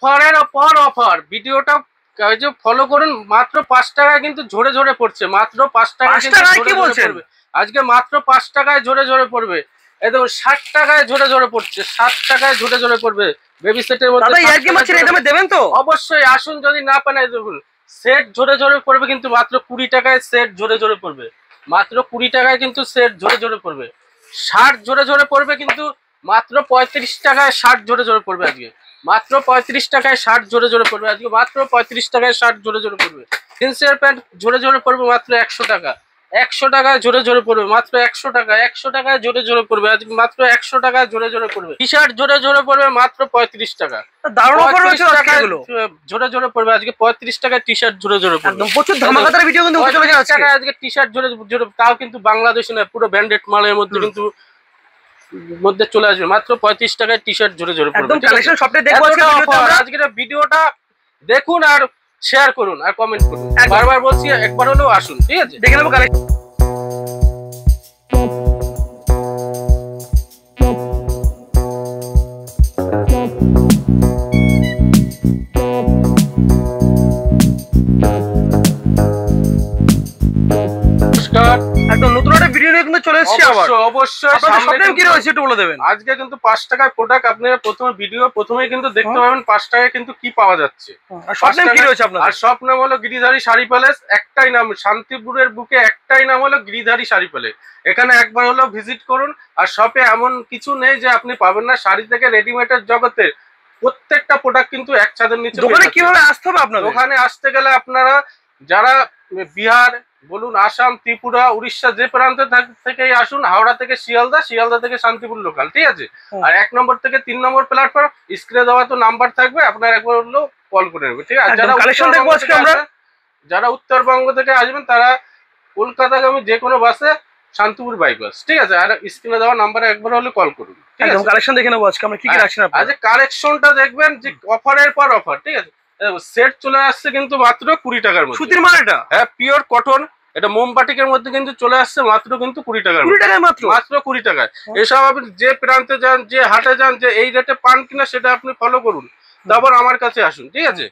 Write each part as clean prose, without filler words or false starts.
অফারের পর অফার, ভিডিওটা ফলো করুন। মাত্র 5 টাকায় কিন্তু ঝরে ঝরে পড়ছে, মাত্র 5 টাকায় পড়বে আজকে, মাত্র 5 টাকায় ঝরে ঝরে পড়বে। এই দেখুন 60 টাকায় ঝরে ঝরে পড়ছে, 7 টাকায় ঝরে ঝরে পড়বে বেবি সেটের মধ্যে। দেবেন তো অবশ্যই আসুন, যদি না পান দেখুন সেট ঝরে ঝরে পড়বে কিন্তু মাত্র 20 টাকায় সেট ঝরে ঝরে পড়বে, মাত্র 20 টাকায় কিন্তু সেট ঝরে ঝরে পড়বে। 60 ঝরে ঝরে পড়বে কিন্তু মাত্র 35 টাকায় 60 ঝরে ঝরে পড়বে আজকে, মাত্র 35 টাকায় 60 ঝরে ঝরে পড়বে আজকে, মাত্র 35 টাকায় 60 ঝরে ঝরে পড়বে। জিন্সের প্যান্ট ঝরে ঝরে পড়বে মাত্র 100 টাকা, 100 টাকায় ঝরে ঝরে পড়বে মাত্র 100 টাকা, 100 টাকায় ঝরে ঝরে পড়বে আজকে, মাত্র 100 টাকায় ঝরে ঝরে পড়বে। টি শার্ট ঝরে ঝরে পড়বে মাত্র 35 টাকা, ঝরে ঝরে পড়বে আজকে 35 টাকায় টি শার্ট ঝরে ঝরে পড়বে। প্রচুর ধামাকাদার ভিডিও কিন্তু হতে চলেছে আজকে। আজকে টি শার্ট ঝরে ঝরে, তাও কিন্তু বাংলাদেশে না, পুরো ব্র্যান্ডেড মালের মধ্যে কিন্তু মধ্যে চলে আসবে, মাত্র 35 টাকায় টি শার্ট ঝরে ঝরে পড়বে। আজকের ভিডিওটা দেখুন আর শেয়ার করুন আর কমেন্ট করুন, বারবার বলছি একবার হলেও আসুন, ঠিক আছে? দেখে নেবো কালেকশন। নতুন একটা ভিডিও নিয়ে কিন্তু চলে এসেছি আবার। অবশ্যই কি রয়েছে একটু বলে দেবেন। আজকে কিন্তু 5 টাকায় প্রোডাক্ট আপনারা প্রথমেই কিন্তু দেখতে পাবেন 5 টাকায় কিন্তু কি পাওয়া যাচ্ছে। আর সব নাম হলো গিরিধারী শাড়ি প্যালেস, একটাই নাম, শান্তিপুরের বুকে একটাই নাম হলো গিরিধারী শাড়ি প্যালেস। এখানে একবার হলো ভিজিট করুন। আর শপে এমন কিছু নেই যে আপনি পাবেন না, শাড়ি থেকে রেডিমেডের জগতে প্রত্যেকটা প্রোডাক্ট কিন্তু এক ছাদের নিচে। দোকানে কিভাবে আসতে হবে আপনাদের? ওখানে আসতে গেলে আপনারা যারা বিহার বলুন, আসাম, ত্রিপুরা, উড়িষ্যা যে প্রান্তে থেকেই আসুন, হাওড়া থেকে শিয়ালদা, শিয়ালদা থেকে শান্তিপুর লোকাল, ঠিক আছে? আর 1 নম্বর থেকে 3 নম্বর প্ল্যাটফর্ম স্ক্রিনে দেওয়া তো নাম্বার থাকবে, আপনার একবার হলো কল করে নেবে, ঠিক আছে? যারা উত্তরবঙ্গ থেকে আসবেন তারা কলকাতাগামী যে কোনো বাসে শান্তিপুর বাইপাস, ঠিক আছে? আর স্ক্রিনে দেওয়া নাম্বারে একবার হলে কল করুন, ঠিক আছে? কালেকশন দেখে নেবো আজকে আমরা কি কি রাখছেন আপনারা। আজকে কালেকশনটা দেখবেন যে অফারের পর অফার, ঠিক আছে? সেট চলে আসছে কিন্তু মাত্র 20 টাকার মধ্যে। সুতির মাল এটা? হ্যাঁ, পিওর কটন, এটা মোমবাটিকের মধ্যে কিন্তু চলে আসছে মাত্র কিন্তু 20 টাকার, 20 টাকায় মাত্র 20 টাকায়। এসব আপনি যে প্রান্তে যান, যে হাটে যান, যে এই রেটে পান কিনা সেটা আপনি ফলো করুন, তারপর আমার কাছে আসুন, ঠিক আছে?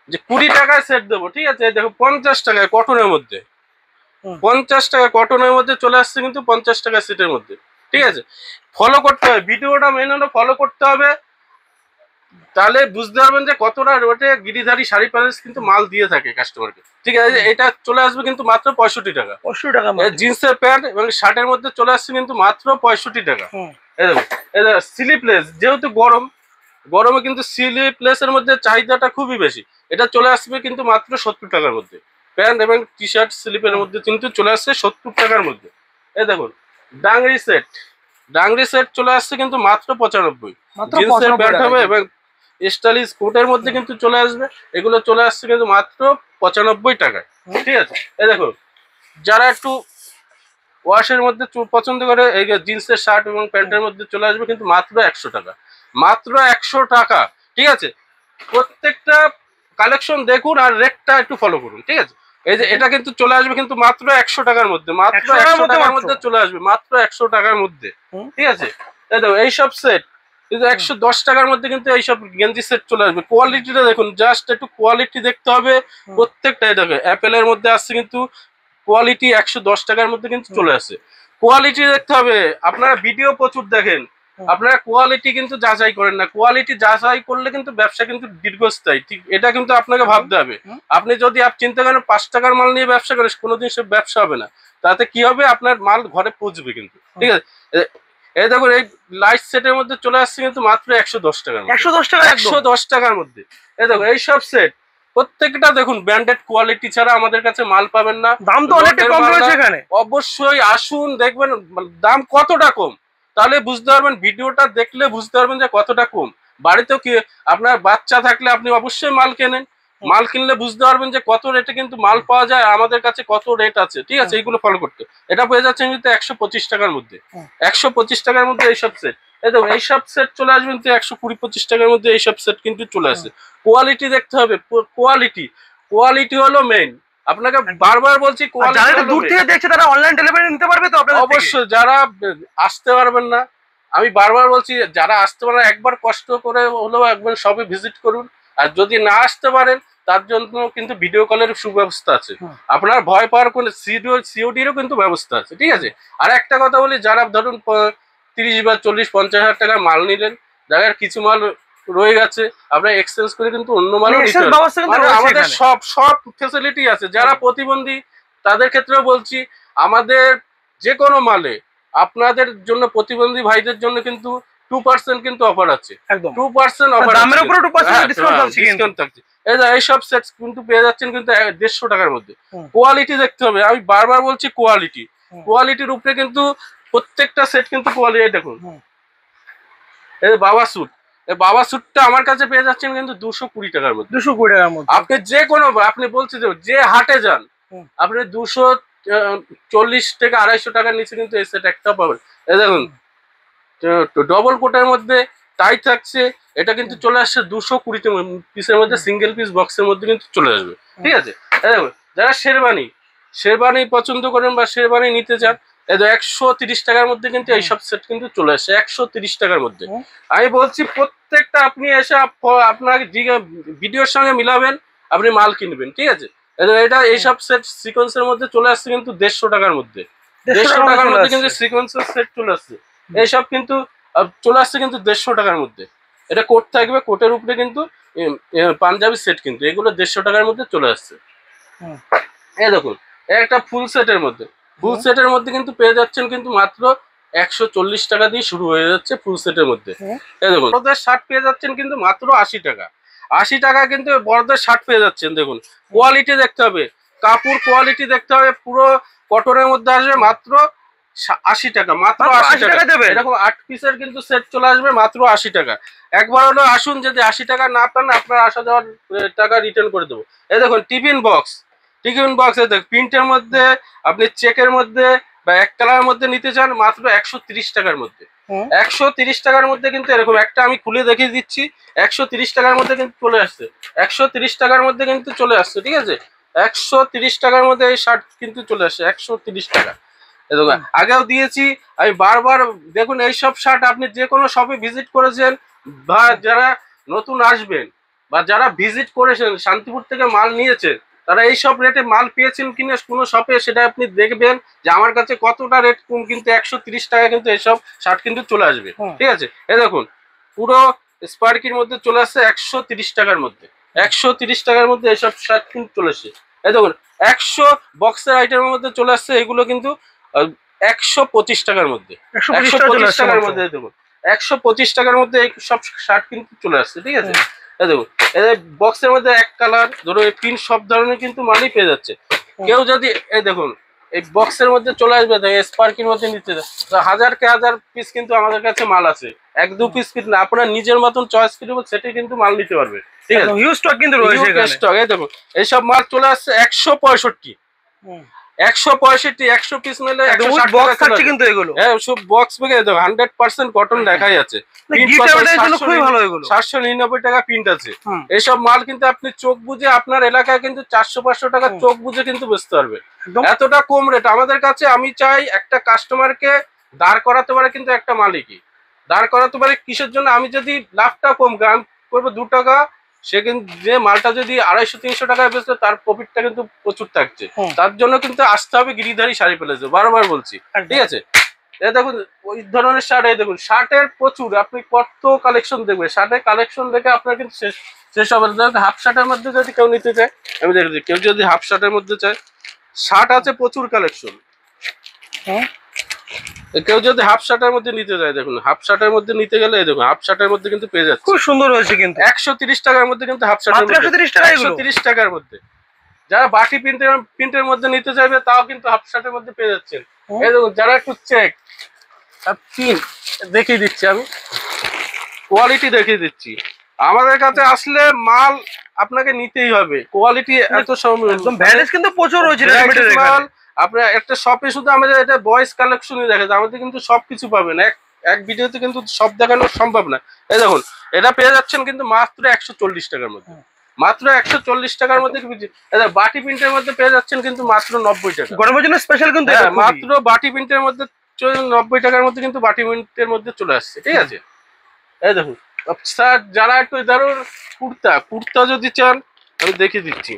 যে 20 টাকায় সেট দেবো, ঠিক আছে? দেখো 50 টাকায় কটনের মধ্যে, 50 টাকা কটনের মধ্যে চলে আসছে কিন্তু 50 টাকা সেটের মধ্যে, ঠিক আছে? ফলো করতে হবে ভিডিওটা, মেন হলো ফলো করতে হবে, তাহলে বুঝতে পারবেন যে কতটা রেটে গিরিধারী শাড়ি প্যালেস কিন্তু মাল দিয়ে থাকে কাস্টমারকে, ঠিক আছে? এটা চলে আসবে কিন্তু মাত্র 65 টাকা, 65 টাকা। জিন্সের প্যান্ট এবং শার্টের মধ্যে চলে আসছে কিন্তু মাত্র 65 টাকা। স্লিপলেস, যেহেতু গরমে কিন্তু স্লিপলেসের মধ্যে চাহিদাটা খুবই বেশি, এটা চলে আসবে কিন্তু মাত্র 70 টাকার মধ্যে। প্যান্ট এবং টি শার্ট স্লিপের মধ্যে কিন্তু চলে আসছে 70 টাকার মধ্যে। এই দেখুন ডাংরি সেট চলে আসছে কিন্তু মাত্র 95। জিন্সের প্যান্ট হবে এবং স্টাইলিশ কোটের মধ্যে কিন্তু চলে আসবে, এগুলো চলে আসছে কিন্তু মাত্র 95 টাকায়, ঠিক আছে? এই দেখো, যারা একটু ওয়াশের মধ্যে পছন্দ করে, এই জিন্সের শার্ট এবং প্যান্টের মধ্যে চলে আসবে কিন্তু মাত্র 100 টাকা, মাত্র 100 টাকা, ঠিক আছে? প্রত্যেকটা কালেকশন দেখুন আর রেটটা একটু ফলো করুন, ঠিক আছে? এই যে এটা কিন্তু চলে আসবে কিন্তু মাত্র 100 টাকার মধ্যে, মাত্র 100 টাকার মধ্যে চলে আসবে, মাত্র 100 টাকার মধ্যে, ঠিক আছে? এই দেখো এইসব সেট কিন্তু 110 টাকার মধ্যে কিন্তু এইসব গেঞ্জি সেট চলে আসবে। কোয়ালিটিটা দেখুন, জাস্ট একটু কোয়ালিটি দেখতে হবে প্রত্যেকটাই। দেখো অ্যাপেলের মধ্যে আসছে কিন্তু কোয়ালিটি 110 টাকার মধ্যে কিন্তু চলে আসে। কোয়ালিটি দেখতে হবে, আপনারা ভিডিও প্রচুর দেখেন, আপনারা কোয়ালিটি কিন্তু যাচাই করেন না। কোয়ালিটি যাচাই করলে কিন্তু ব্যবসা কিন্তু দীর্ঘস্থায়ী, ঠিক এটা কিন্তু আপনাকে ভাবতে হবে। আপনি যদি চিন্তা করেন 5 টাকার মাল নিয়ে ব্যবসা করেন, কোনোদিন সে ব্যবসা হবে না। তাতে কি হবে, আপনার মাল ঘরে পৌঁছবে কিন্তু, ঠিক আছে? এই দেখুন এই লাইট সেটের মধ্যে চলে আসছে কিন্তু মাত্র 110 টাকার, 110 টাকার মধ্যে। এই দেখুন এইসব সেট প্রত্যেকটা দেখুন ব্র্যান্ডেড কোয়ালিটি ছাড়া আমাদের কাছে মাল পাবেন না। দাম তো অনেকটা কম রয়েছে এখানে। অবশ্যই আসুন, দেখবেন দাম কতটা কম, তাহলে বুঝতে পারবেন, ভিডিওটা দেখলে বুঝতে পারবেন যে কতটা কম। বাড়িতেও কি আপনার বাচ্চা থাকলে আপনি অবশ্যই মাল কেনেন, মাল কিনলে বুঝতে পারবেন যে কত রেটে কিন্তু মাল পাওয়া যায়, আমাদের কাছে কত রেট আছে, ঠিক আছে? এইগুলো ফলো করতে। এটা পেয়ে যাচ্ছে কিন্তু 125 টাকার মধ্যে, 125 টাকার মধ্যে এইসব সেট। এই দেখুন এইসব সেট চলে আসবেন তো 120-25 টাকার মধ্যে এইসব সেট কিন্তু চলে আসে। কোয়ালিটি দেখতে হবে, কোয়ালিটি হলো মেইন। আপনাকে বারবার বলছি, দূর থেকে দেখছে তারা অনলাইন ডেলিভারি নিতে পারবে তো আপনাদের? অবশ্যই। যারা আসতে পারবেন না, আমি বারবার বলছি, যারা আসতে পারবেন একবার কষ্ট করে হলেও একবার সবে ভিজিট করুন, আর যদি না আসতে পারেন তার জন্য কিন্তু ভিডিও কলের সুব্যবস্থা আছে। আপনার ভয় পাওয়ার কোনো সিওডিরও কিন্তু ব্যবস্থা আছে, ঠিক আছে। আর একটা কথা বলি, যারা ধরুন 30 বা 40 50 হাজার টাকার মাল নিলেন, যাদের কিছু মাল রয়ে গেছে, আপনার এক্সচেঞ্জ করে কিন্তু অন্য মালও নিতে পারেন। আমাদের সব ফ্যাসিলিটি আছে। যারা প্রতিবন্ধী তাদের ক্ষেত্রেও বলছি, আমাদের যে কোনো মালে আপনাদের জন্য, প্রতিবন্ধী ভাইদের জন্য কিন্তু 2% কিন্তু অফার আছে, 2% অফার, দামের উপরে 2% ডিসকাউন্ট থাকছে। এইসব সেট কিন্তু পেয়ে যাচ্ছেন কিন্তু 150 টাকার মধ্যে। কোয়ালিটি দেখতে হবে, আমি বারবার বলছি কোয়ালিটির উপরে কিন্তু প্রত্যেকটা সেট কিন্তু কোয়ালিটি। দেখুন এই বাবা স্যুট, এই বাবা স্যুটটা আমার কাছে পেয়ে যাচ্ছেন কিন্তু 220 টাকার মধ্যে। 220 টাকার মধ্যে আপনি যে কোনো, আপনি বলছেন যে হাটে যান, আপনি 240 থেকে 250 টাকার নিচে কিন্তু এই সেট একটা পাবেন। এই দেখুন ডবল কোটের মধ্যে টাই থাকছে, এটা কিন্তু চলে আসছে 220 পিসের মধ্যে, সিঙ্গেল পিস বক্সের মধ্যে কিন্তু চলে আসবে, ঠিক আছে। যারা শেরবানি পছন্দ করেন বা শেরবানি নিতে চান, এই 130 টাকার মধ্যে কিন্তু এইসব সেট কিন্তু চলে আসছে, 130 টাকার মধ্যে। আমি বলছি প্রত্যেকটা আপনি এসে আপনার ভিডিওর সঙ্গে মিলাবেন, আপনি মাল কিনবেন, ঠিক আছে। এটা এইসব সেট সিকোয়েন্সের মধ্যে চলে আসছে কিন্তু 150 টাকার মধ্যে, 150 টাকার মধ্যে কিন্তু সিকোয়েন্সের সেট চলে আসছে। এইসব কিন্তু চলে আসছে কিন্তু 150 টাকার মধ্যে। এটা কোট থাকবে, কোটের উপরে কিন্তু পাঞ্জাবি সেট, কিন্তু এগুলো 150 টাকার মধ্যে চলে আসছে। এই দেখুন একটা ফুল সেটের মধ্যে কিন্তু পেয়ে যাচ্ছেন কিন্তু মাত্র 140 টাকা দিয়ে শুরু হয়ে যাচ্ছে ফুল সেটের মধ্যে। এই দেখুন বড়দের শার্ট পেয়ে যাচ্ছেন কিন্তু মাত্র 80 টাকা, 80 টাকা কিন্তু বড়দের শার্ট পেয়ে যাচ্ছেন। দেখুন কোয়ালিটি দেখতে হবে, কাপড় কোয়ালিটি দেখতে হবে, পুরো কটনের মধ্যে আসবে মাত্র 80 টাকা, মাত্র 80 টাকা দেবে। এরকম 8 পিসের কিন্তু সেট চলে আসবে মাত্র 80 টাকা। একবার হলো আসুন, যদি 80 টাকা না পান আপনার আসা যাওয়ার টাকা রিটার্ন করে দেবো। এই দেখুন টিফিন বক্স, প্রিন্টের মধ্যে, আপনি চেকের মধ্যে বা এক কালারের মধ্যে নিতে চান, মাত্র 130 টাকার মধ্যে। 130 টাকার মধ্যে কিন্তু এরকম একটা আমি খুলে দেখিয়ে দিচ্ছি, 130 টাকার মধ্যে কিন্তু চলে আসছে, 130 টাকার মধ্যে কিন্তু চলে আসছে, ঠিক আছে। 130 টাকার মধ্যে এই শার্ট কিন্তু চলে আসছে, 130 টাকা। আগেও দিয়েছি আমি বারবার। দেখুন এইসব শার্ট আপনি যে কোনো শপে ভিজিট করেছেন, বা যারা নতুন আসবেন বা যারা ভিজিট করেছেন, শান্তিপুর থেকে মাল নিয়েছেন, তারা এইসব রেটে মাল পেয়েছেন কিনা কোনো শপে, সেটা আপনি দেখবেন যে আমার কাছে কতটা রেট কম। কিন্তু 130 টাকা কিন্তু এইসব শার্ট কিন্তু চলে আসবে, ঠিক আছে। এই দেখুন পুরো স্পার্কির মধ্যে চলে আসছে 130 টাকার মধ্যে, 130 টাকার মধ্যে এইসব শার্ট কিন্তু চলে আসছে। এই দেখুন 100 বক্সের আইটেমের মধ্যে চলে আসছে, এগুলো কিন্তু 125 টাকার মধ্যে, 125 টাকার মধ্যে। দেখুন 125 টাকার মধ্যে এই সব শার্ট কিন্তু চলে আসছে, ঠিক আছে। দেখুন বক্সের মধ্যে এক কালার, ধরো প্রিন্ট, সব ধরনের কিন্তু মালই পেয়ে যাচ্ছে। কেউ যদি এই দেখুন এই বক্সের মধ্যে চলে আসবে, স্পার্কির মধ্যে নিতে হাজার পিস কিন্তু আমাদের কাছে মাল আছে, 1-2 পিস কিন্তু আপনার নিজের মতন চয়েস করবে, সেটাই কিন্তু মাল নিতে পারবে, ঠিক আছে। হিউজ স্টক কিন্তু রয়েছে এখানে। এই দেখুন এইসব মাল চলে আসছে 165, 165, 100 পিস নিলে 160 বক্স থাকছে কিন্তু এগুলো। হ্যাঁ সব বক্স পেয়ে দেখো 100% কটন দেখাই আছে, 799 টাকা প্রিন্ট আছে। এইসব মাল কিন্তু আপনি চোখ বুঝে আপনার এলাকায় কিন্তু 400-500 টাকা চোখ বুঝে কিন্তু বেচতে পারবে, এতটা কম রেট আমাদের কাছে। আমি চাই একটা কাস্টমারকে দাঁড় করাতে পারে, কিন্তু একটা মালিকই দাঁড় করাতে পারে কিসের জন্য, আমি যদি লাভটা কম গান করবো 2 টাকা, সে কিন্তু যে মালটা যদি 250-300 টাকায় বেচলে তার প্রফিটটা কিন্তু প্রচুর থাকছে। তার জন্য কিন্তু আসতে হবে গিরিধারী শাড়ি প্যালেসে, বারবার বলছি, ঠিক আছে। এই দেখুন ওই ধরনের শার্ট, এই দেখুন শার্টের প্রচুর, আপনি কত কালেকশন দেখবেন, শার্টের কালেকশন দেখে আপনার কিন্তু শেষ হবে। হাফ শার্টের মধ্যে যদি কেউ নিতে চায়, আমি দেখেছি কেউ যদি হাফ শার্টের মধ্যে চায়, শার্ট আছে প্রচুর কালেকশন। কেউ যদি হাফ শার্টের মধ্যে নিতে চায়, দেখুন হাফ শার্টের মধ্যে নিতে গেলে দেখুন হাফ শার্টের মধ্যে কিন্তু পেয়ে যাচ্ছে, খুব সুন্দর হয়েছে কিন্তু 130 টাকার মধ্যে কিন্তু হাফ শার্টের মধ্যে 130 টাকার মধ্যে। যারা বাটি প্রিন্টের মধ্যে নিতে চাইবে তাও কিন্তু হাফ শার্টের মধ্যে পেয়ে যাচ্ছেন। এই দেখুন যারা একটু চেক প্রিন্ট দেখিয়ে দিচ্ছি, আমি কোয়ালিটি দেখিয়ে দিচ্ছি। আমাদের কাছে আসলে মাল আপনাকে নিতেই হবে, কোয়ালিটি এত একদম ভ্যারাইটিস কিন্তু প্রচুর রয়েছে মাল। আপনার একটা শপে শুধু আমাদের এটা বয়েজ কালেকশনই দেখা যায়, আমাদের কিন্তু সবকিছু পাবেন, এক ভিডিওতে কিন্তু সব দেখানো সম্ভব না। এই দেখুন এটা পেয়ে যাচ্ছেন কিন্তু মাত্র 140 টাকার মধ্যে, মাত্র 140 টাকার মধ্যে। বাটি প্রিন্টের মধ্যে পেয়ে যাচ্ছেন কিন্তু মাত্র 90 টাকা, গরমের জন্য স্পেশাল কিন্তু মাত্র বাটি প্রিন্টের মধ্যে 90 টাকার মধ্যে কিন্তু বাটি প্রিন্টের মধ্যে চলে আসছে, ঠিক আছে। এই দেখুন স্যার যারা একটু ধরুন কুর্তা যদি চান আমি দেখিয়ে দিচ্ছি,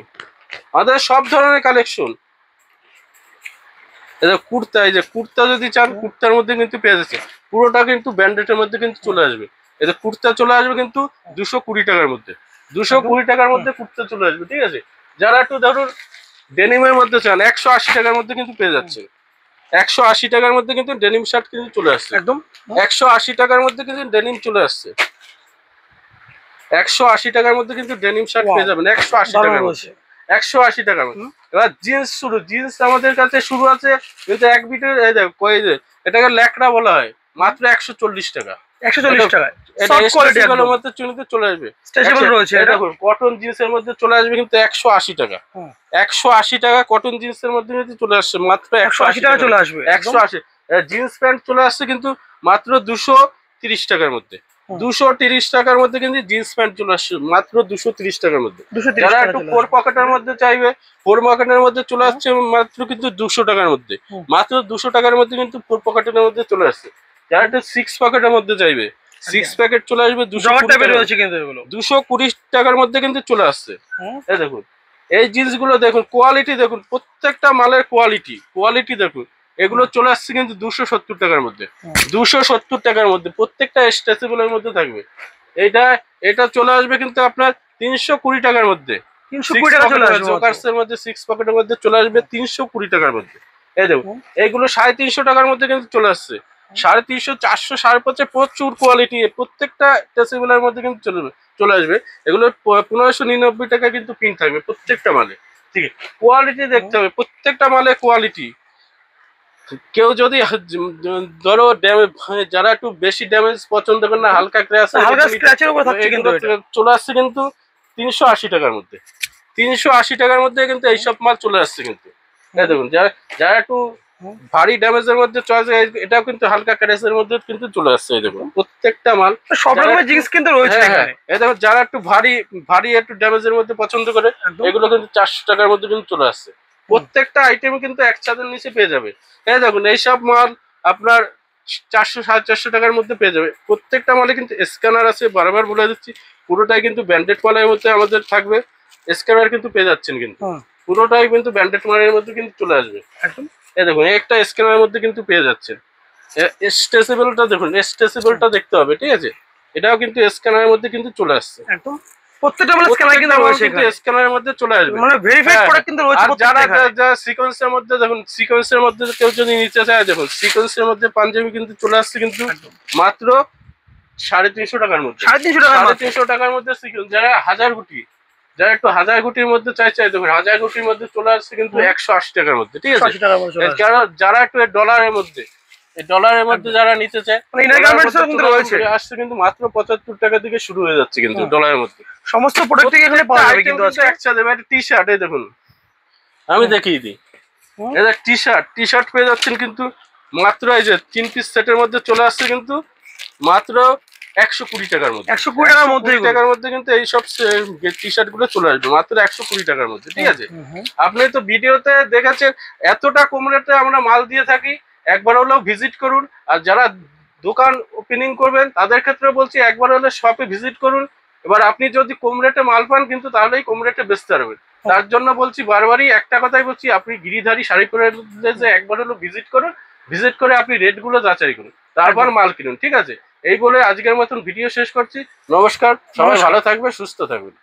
আমাদের সব ধরনের কালেকশন। কুর্তা, এই যে কুর্তা যদি চান কুর্তার মধ্যে কিন্তু পেয়ে যাচ্ছে, পুরোটা কিন্তু ব্যান্ডেটের মধ্যে কিন্তু চলে আসবে। এই যে কুর্তা চলে আসবে কিন্তু 220 টাকার মধ্যে, 220 টাকার মধ্যে কুর্তা চলে আসবে, ঠিক আছে। যারা একটু ধরুন ডেনিমের মধ্যে চান 180 টাকার মধ্যে কিন্তু পেয়ে যাচ্ছে, 180 টাকার মধ্যে কিন্তু ডেনিম শার্ট কিন্তু চলে আসছে একদম। 180 টাকার মধ্যে কিন্তু ডেনিম চলে আসছে, 180 টাকার মধ্যে কিন্তু ডেনিম শার্ট পেয়ে যাবেন 180 টাকার মধ্যে, 180 টাকার মধ্যে। এবার জিন্স আমাদের কাছে শুরু আছে কিন্তু এক বিটের, এই দেখো এই যে এটাকে ল্যাকড়া বলা হয়, মাত্র 140 টাকা। 140 টাকায় এটা স্ট্রেচেবলের মধ্যে চুনিতে চলে আসবে, স্ট্রেচেবল রয়েছে। এটা দেখুন কটন জিন্সের মধ্যে চলে আসবে কিন্তু 180 টাকা, 180 টাকা কটন জিন্সের মধ্যে কিন্তু চলে আসছে মাত্র 180 টাকা চলে আসবে, 180। জিন্স প্যান্ট চলে আসছে কিন্তু মাত্র 230 টাকার মধ্যে, 230 টাকার মধ্যে কিন্তু জিন্স প্যান্ট চলে আসছে মাত্র 230 টাকার মধ্যে। যারা একটু ফোর পকেটের মধ্যে চাইবে, ফোর পকেটের মধ্যে চলে আসছে মাত্র কিন্তু 200 টাকার মধ্যে, মাত্র 200 টাকার মধ্যে কিন্তু ফোর পকেটের মধ্যে চলে আসছে। যারা একটু 6 পকেটের মধ্যে চাইবে 6 প্যাকেট চলে আসবে 220 টাকার মধ্যে কিন্তু চলে আসছে। এই দেখুন এই জিন্স গুলো দেখুন, কোয়ালিটি দেখুন, প্রত্যেকটা মালের কোয়ালিটি দেখুন, এগুলো চলে আসছে কিন্তু 270 টাকার মধ্যে, 270 টাকার মধ্যে প্রত্যেকটা স্ট্রেচেবলের মধ্যে থাকবে। এটা চলে আসবে কিন্তু আপনার 320 টাকার মধ্যে, 320 টাকা চলে আসবে জোকার্সের মধ্যে 6 পকেটের মধ্যে চলে আসবে 320 টাকার মধ্যে। এই দেখুন এইগুলো 350 টাকার মধ্যে কিন্তু চলে আসছে, 350, 400, 550 প্রচুর কোয়ালিটি, প্রত্যেকটা স্ট্রেচেবলের মধ্যে কিন্তু চলে আসবে। এগুলো 1599 টাকা কিন্তু পিন থাকবে প্রত্যেকটা মালে, ঠিক আছে। কোয়ালিটি দেখতে হবে, প্রত্যেকটা মালে কোয়ালিটি। কেউ যদি ধরো যারা একটু বেশি ড্যামেজ পছন্দ করে না, হালকা স্ক্র্যাচের উপর থাকছে কিন্তু চলে আসছে কিন্তু 380 টাকার মধ্যে, 380 টাকার মধ্যে কিন্তু এইসব মাল চলে আসছে কিন্তু। দেখুন যারা একটু ভারী ড্যামেজের মধ্যে চয়েস, এটাও কিন্তু হালকা ক্র্যাচের মধ্যে কিন্তু চলে আসছে। এই দেখুন প্রত্যেকটা মাল সব রকমের জিনিস কিন্তু রয়েছে এখানে। এই দেখুন যারা একটু ভারী একটু ড্যামেজের মধ্যে পছন্দ করে, এগুলো কিন্তু 400 টাকার মধ্যে কিন্তু চলে আসছে। প্রত্যেকটা আইটেম কিন্তু এক ছাদের নিচে পেয়ে যাবে। এই দেখুন এইসব মাল আপনার 400, 450 টাকার মধ্যে পেয়ে যাবে। প্রত্যেকটা মালে কিন্তু স্ক্যানার আছে, বারবার বলে দিচ্ছি, পুরোটাই কিন্তু ব্যান্ডেড মালের মধ্যে আমাদের থাকবে। স্ক্যানার কিন্তু পেয়ে যাচ্ছেন কিন্তু, পুরোটাই কিন্তু ব্যান্ডেড মালের মধ্যে কিন্তু চলে আসবে। এই দেখুন একটা স্ক্যানারের মধ্যে কিন্তু পেয়ে যাচ্ছেন। স্ট্রেচেবলটা দেখুন, স্ট্রেচেবলটা দেখতে হবে, ঠিক আছে। এটাও কিন্তু স্ক্যানারের মধ্যে কিন্তু চলে আসছে একদম। প্রত্যেকটা মাল স্ক্যানার কিন্তু রয়েছে, স্ক্যানারের মধ্যে চলে আসবে, মানে ভেরিফাইড প্রোডাক্ট কিন্তু রয়েছে। যারা সিকোয়েন্সের মধ্যে দেখুন, সিকোয়েন্সের মধ্যে কেউ যদি নিতে চায়, দেখুন সিকোয়েন্সের মধ্যে পাঞ্জাবি কিন্তু চলে আসছে কিন্তু মাত্র 350 টাকার মধ্যে, 350 টাকার মধ্যে সিকোয়েন্স। যারা একটু 1000 গুটির মধ্যে চাইছে, দেখুন 1000 গুটির মধ্যে চলে আসছে কিন্তু 180 টাকার মধ্যে, ঠিক আছে। যারা একটু ডলারের মধ্যে, যারা নিতে চায় আসছে কিন্তু মাত্র 75 টাকা থেকে শুরু হয়ে যাচ্ছে কিন্তু ডলারের মধ্যে। সমস্ত প্রোডাক্ট এখানে পাওয়া যাবে কিন্তু একসাথে। টি-শার্ট, এই দেখুন আমি দেখিয়ে দিই, এটা টি-শার্ট পেয়ে যাচ্ছেন কিন্তু মাত্র, এই যে 3 পিস সেটের মধ্যে চলে আসছে কিন্তু মাত্র 120 টাকার মধ্যে, 120 টাকার মধ্যে কিন্তু এইসব টি-শার্ট গুলো চলে আসবে মাত্র 120 টাকার মধ্যে, ঠিক আছে। আপনি তো ভিডিওতে দেখেছেন এতটা কম রেটে আমরা মাল দিয়ে থাকি, একবার হলেও ভিজিট করুন। আর যারা দোকান ওপেনিং করবেন তাদের ক্ষেত্রে বলছি একবার হলে শপে ভিজিট করুন। এবার আপনি যদি কম রেটে মাল পান কিন্তু তাহলেই কম রেটে বেচতে পারবেন। তার জন্য বলছি, বারবারই একটা কথাই বলছি, আপনি গিরিধারী শাড়ি পরে যে একবার হলো ভিজিট করুন, ভিজিট করে আপনি রেট গুলো যাচাই করুন, তারপর মাল কিনুন, ঠিক আছে। এই বলে আজকের মতন ভিডিও শেষ করছি। নমস্কার, সবাই ভালো থাকবে, সুস্থ থাকবেন।